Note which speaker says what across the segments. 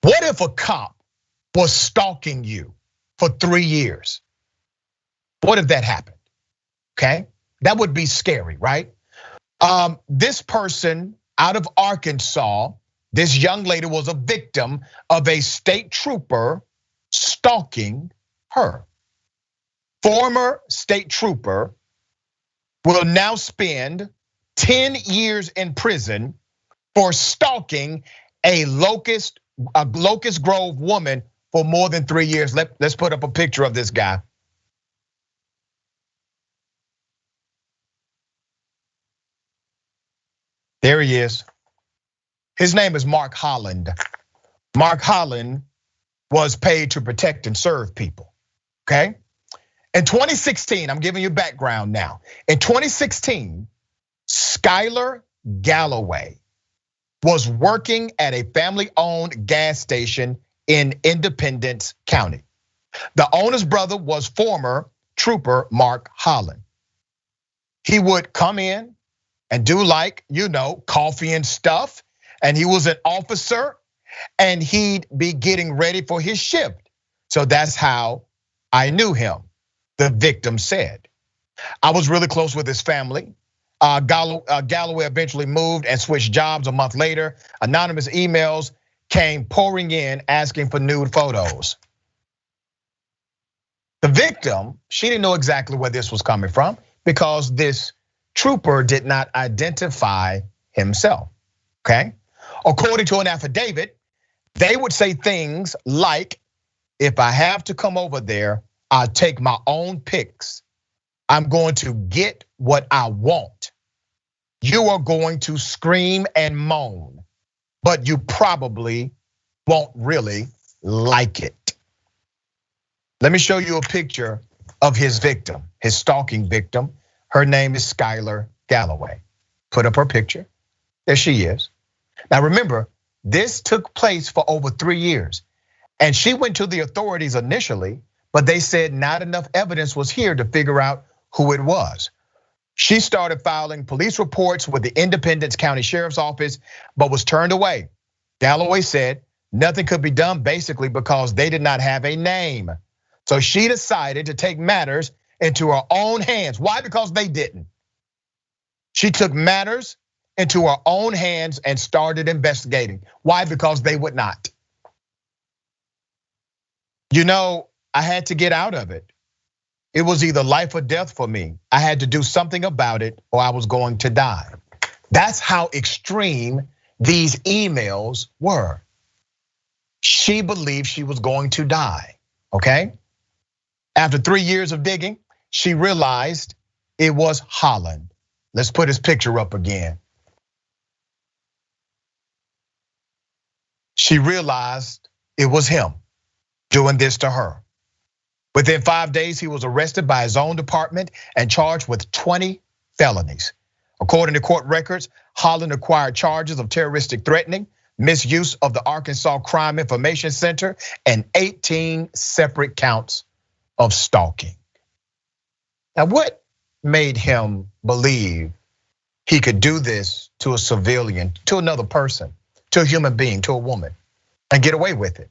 Speaker 1: What if a cop was stalking you for 3 years? What if that happened? Okay, that would be scary, right? This person out of Arkansas, this young lady was a victim of a state trooper stalking her. Former state trooper will now spend 10 years in prison for stalking a Locust Grove woman for more than 3 years. Let's put up a picture of this guy. There he is. His name is Mark Holland. Mark Holland was paid to protect and serve people, okay? In 2016, I'm giving you background now. In 2016, Skylar Galloway was working at a family-owned gas station in Independence County. The owner's brother was former trooper Mark Holland. He would come in and do like, coffee and stuff. And he was an officer and he'd be getting ready for his shift. So that's how I knew him, the victim said. I was really close with his family. Galloway eventually moved and switched jobs a month later. Anonymous emails came pouring in asking for nude photos. The victim, she didn't know exactly where this was coming from because this trooper did not identify himself, okay? According to an affidavit, they would say things like, if I have to come over there, I'll take my own pics. I'm going to get what I want. You are going to scream and moan, but you probably won't really like it. Let me show you a picture of his victim, his stalking victim. Her name is Skylar Galloway. Put up her picture. There she is. Now remember, this took place for over 3 years. And she went to the authorities initially, but they said not enough evidence was here to figure out who it was. She started filing police reports with the Independence County Sheriff's Office, but was turned away. Galloway said nothing could be done basically because they did not have a name. So she decided to take matters into her own hands. Why? Because they didn't. She took matters into her own hands and started investigating. Why? Because they would not. I had to get out of it. It was either life or death for me. I had to do something about it or I was going to die. That's how extreme these emails were. She believed she was going to die, okay? After 3 years of digging, she realized it was Holland. Let's put his picture up again. She realized it was him doing this to her. Within 5 days, he was arrested by his own department and charged with 20 felonies. According to court records, Holland acquired charges of terroristic threatening, misuse of the Arkansas Crime Information Center, and 18 separate counts of stalking. Now, what made him believe he could do this to a civilian, to another person, to a human being, to a woman, and get away with it?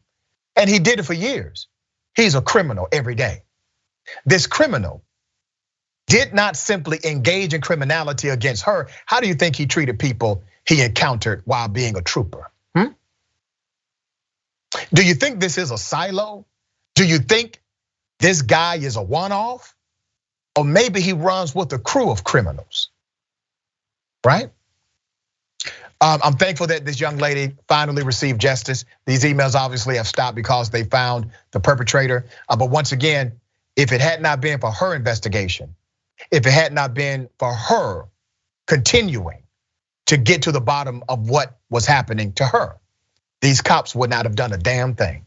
Speaker 1: And he did it for years. He's a criminal every day. This criminal did not simply engage in criminality against her. How do you think he treated people he encountered while being a trooper? Do you think this is a silo? Do you think this guy is a one-off? Or maybe he runs with a crew of criminals, right? I'm thankful that this young lady finally received justice. These emails obviously have stopped because they found the perpetrator. But once again, if it had not been for her investigation, if it had not been for her continuing to get to the bottom of what was happening to her, these cops would not have done a damn thing.